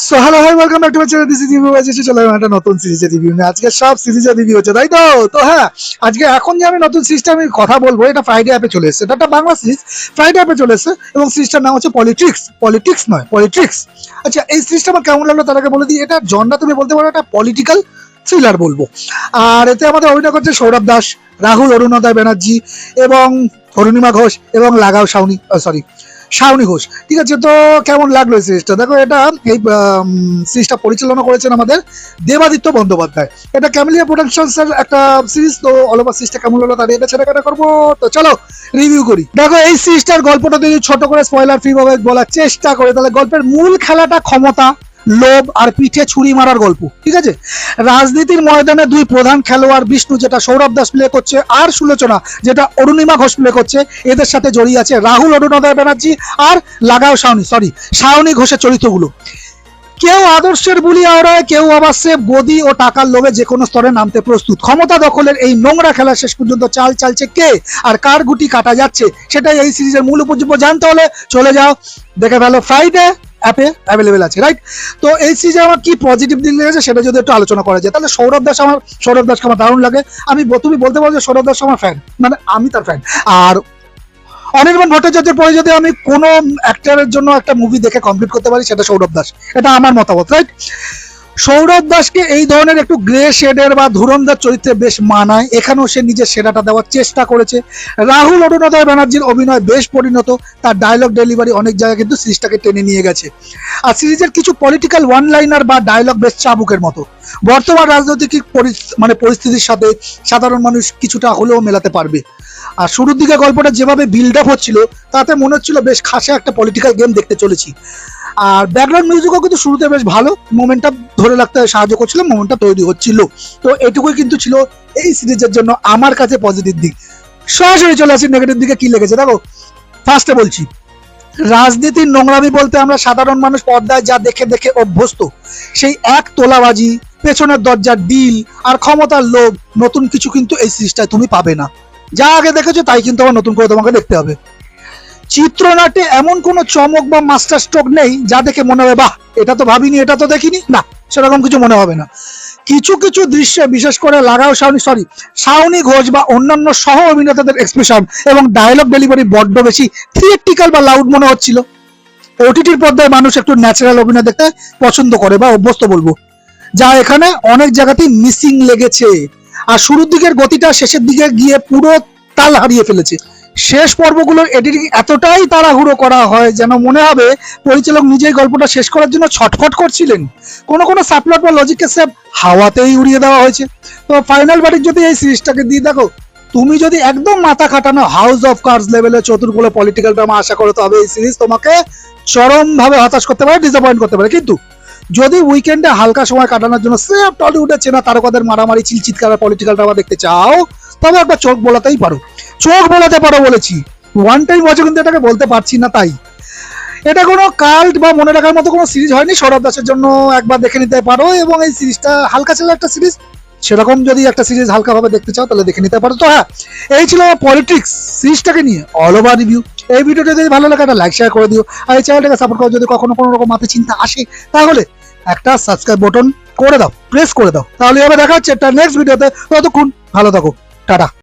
So hello hi welcome back to my channel. This is review. আজকে চলে এলাম একটা নতুন সিরিজের রিভিউ নিয়ে। আজকে সব সিরিজের রিভিউ হচ্ছে, তাই তো? তো হ্যাঁ, আজকে এখন যে আমি নতুন সিরিজটা আমি কথা বলবো, এটা ফ্রাইডে অ্যাপে চলে এসেছে। এটা একটা বাংলা সিরিজ, ফ্রাইডে অ্যাপে চলে এসেছে এবং সিরিজটার নাম হচ্ছে পলিটিক্স। পলিটিক্স নয়, পলিটিক্স। আচ্ছা, এই সিরিজটা আমার কেমন লাগলো তার আগে বলে দিই। এটা জনরা তুমি বলতে পারো একটা পলিটিক্যাল থ্রিলার বলবো। আর এতে আমাদের অভিনয় করছে সৌরভ দাস, রাহুল অরুণোদয় ব্যানার্জি এবং অরুণিমা ঘোষ এবং লাগাও শাওনি ঘোষ। ঠিক আছে, তো কেমন লাগলো এই সিরিজটা? দেখো, এটা এই সিরিজটা পরিচালনা করেছেন আমাদের দেবাদিত্য বন্দ্যোপাধ্যায়। এটা ক্যামেলিয়া প্রোডাকশনসের একটা সিরিজ। তো অল ওভার সিরিজটা কেমন লাগলো তার এটা ছেড়ে করবো। তো চলো রিভিউ করি। দেখো, এই সিরিজটার গল্পটা যদি ছোট করে স্পয়লার ফ্রি ভাবে বলার চেষ্টা করে, তাহলে গল্পের মূল খেলাটা ক্ষমতা, লোভ আর পিঠে ছুরি মারার গল্প। ঠিক আছে, রাজনীতির ময়দানে দুই প্রধান খেলোয়াড়, বিষ্ণু যেটা সৌরভ দাস প্লে করছে আর সুলোচনা যেটা অরুণিমা ঘোষ প্লে করছে, এদের সাথে জড়িয়ে আছে রাহুল অরুণোদয় ব্যানার্জি আর লাগাও শাওনি ঘোষের চরিত্রগুলো। কেউ আদর্শের বুলি আওড়ায়, কেউ আবার সে গদি ও টাকার লোভে যে কোনো স্তরে নামতে প্রস্তুত। ক্ষমতা দখলের এই নোংরা খেলা শেষ পর্যন্ত চাল চালছে কে আর কার গুটি কাটা যাচ্ছে, সেটাই এই সিরিজের মূল উপজীব্য। জানতে হলে চলে যাও, দেখে ফেলো, ফ্রাইডে অ্যাপে অ্যাভেলেবেল আছে, রাইট? তো এই সিরিজে আমার কি পজিটিভ দিক লেগেছে সেটা যদি একটু আলোচনা করা যায়, তাহলে সৌরভ দাসকে আমার দারুণ লাগে। তুমি বলতে পারো যে সৌরভ দাস আমার ফ্যান, মানে আমি তার ফ্যান। আর অনির্বাণ ভট্টাচার্যের পরে যদি আমি কোনো অ্যাক্টরের জন্য একটা মুভি দেখে কমপ্লিট করতে পারি, সেটা সৌরভ দাস। এটা আমার মতামত, রাইট? সৌরভ দাসকে এই ধরনের একটু গ্রে শেডের বা ধুরন্ধর চরিত্রে বেশ মানায়। এখানেও সে নিজের সেরাটা দেওয়ার চেষ্টা করেছে। রাহুল অরুণোদয় ব্যানার্জির অভিনয় বেশ পরিণত, তার ডায়লগ ডেলিভারি অনেক জায়গায় কিন্তু সিরিজটাকে টেনে নিয়ে গেছে। আর সিরিজের কিছু পলিটিক্যাল ওয়ান লাইনার বা ডায়লগ বেশ চাবুকের মতো। বর্তমান রাজনৈতিক পরিস্থিতির সাথে সাধারণ মানুষ কিছুটা হলেও মেলাতে পারবে। আর শুরুর দিকে গল্পটা যেভাবে বিল্ড আপ হচ্ছিল, তাতে মনে হচ্ছিল বেশ খাসে একটা পলিটিক্যাল গেম দেখতে চলেছি। আর ব্যাকগ্রাউন্ড মিউজিকও কিন্তু শুরুতে বেশ ভালো, মোমেন্টটা ধরে রাখতে সাহায্য করছিল, মোমেন্টটা তৈরি হচ্ছিল। তো এটুকুই কিন্তু ছিল এই সিরিজের জন্য আমার কাছে পজিটিভ দিক। সরাসরি চলে আসি নেগেটিভ দিকে কি লেগেছে। দেখো, ফার্স্টে বলছি, রাজনীতির নোংরামি বলতে আমরা সাধারণ মানুষ পর্দায় যা দেখে দেখে অভ্যস্ত, সেই এক তোলাবাজি, পেছনের দরজার ডিল আর ক্ষমতার লোভ, নতুন কিছু কিন্তু এই সিরিজটায় তুমি পাবে না। যা আগে দেখেছো তাই কিন্তু আবার নতুন করে তোমাকে দেখতে হবে। চিত্রনাট্যে এমন কোনো চমক বা মাস্টার স্ট্রোক নেই যা দেখে মনে হবে বাহ, এটা তো ভাবিনি, এটা তো দেখিনি, না সেরকম কিছু মনে হবে না। কিছু কিছু দৃশ্যে, বিশেষ করে লাগাও শাওনি ঘোষ বা অন্যান্য সহ অভিনেতাদের এক্সপ্রেশন এবং ডায়লগ ডেলিভারি বড্ড বেশি থিয়েট্রিক্যাল বা লাউড মনে হচ্ছিল। ওটিটির পর্দায় মানুষ একটু ন্যাচারাল অভিনয় দেখতে পছন্দ করে বা অভ্যস্ত বলবো, যা এখানে অনেক জায়গাতেই মিসিং লেগেছে। আর শুরুর দিকের গতিটা শেষের দিকে গিয়ে পুরো তাল হারিয়ে ফেলেছে। শেষ পর্বগুলোর এডিটিং এতটাই তাড়াহুড়ো করা হয় যেন মনে হবে পরিচালক নিজেই গল্পটা শেষ করার জন্য ছটফট করছিলেন। কোনো সাপ্লট বা লজিককে সব হাওয়াতেই উড়িয়ে দেওয়া হয়েছে। তো ফাইনাল বাড়ির যদি এই সিরিজটাকে দিয়ে দেখো, তুমি যদি একদম মাথা খাটানো হাউস অফ কার্ডস লেভেলের চতুর্গুলো পলিটিক্যাল ড্রামা আশা করো, তবে এই সিরিজ তোমাকে চরমভাবে হতাশ করতে পারে, ডিসঅ্যাপয়েন্ট করতে পারে। কিন্তু যদি উইকেন্ডে হালকা সময় কাটানোর জন্য সেফ টলিউডের চেনা তারকাদের মারামারি, চিলচিৎকার পলিটিক্যাল ড্রামা দেখতে চাও, তবে একবার চোখ বোলাতেই পারো। চোখ বোলাতে পারো বলেছি, ওয়ান টাইম ওয়াচে কিন্তু এটাকে বলতে পারছি না। তাই এটা কোনো কাল্ট বা মনে রাখার মতো কোনো সিরিজ হয়নি। সৌরভ দাসের জন্য একবার দেখে নিতে পারো, এবং এই সিরিজটা হালকা ছিল একটা সিরিজ। সেরকম যদি একটা সিরিজ হালকাভাবে দেখতে চাও তাহলে দেখে নিতে পারো। তো হ্যাঁ, এই ছিল আমার পলিটিক্স সিরিজটাকে নিয়ে অল ওভার রিভিউ। এই ভিডিওটা যদি ভালো লাগে একটা লাইক শেয়ার করে দিও, আর এই চ্যানেলটাকে সাপোর্ট করো। যদি কখনো কোনো রকম মাথায় চিন্তা আসে, তাহলে একটা সাবস্ক্রাইব বাটন করে দাও, প্রেস করে দাও। তাহলে এবার দেখা হচ্ছে একটা নেক্সট ভিডিওতে। ততক্ষণ ভালো থাকো, টাটা।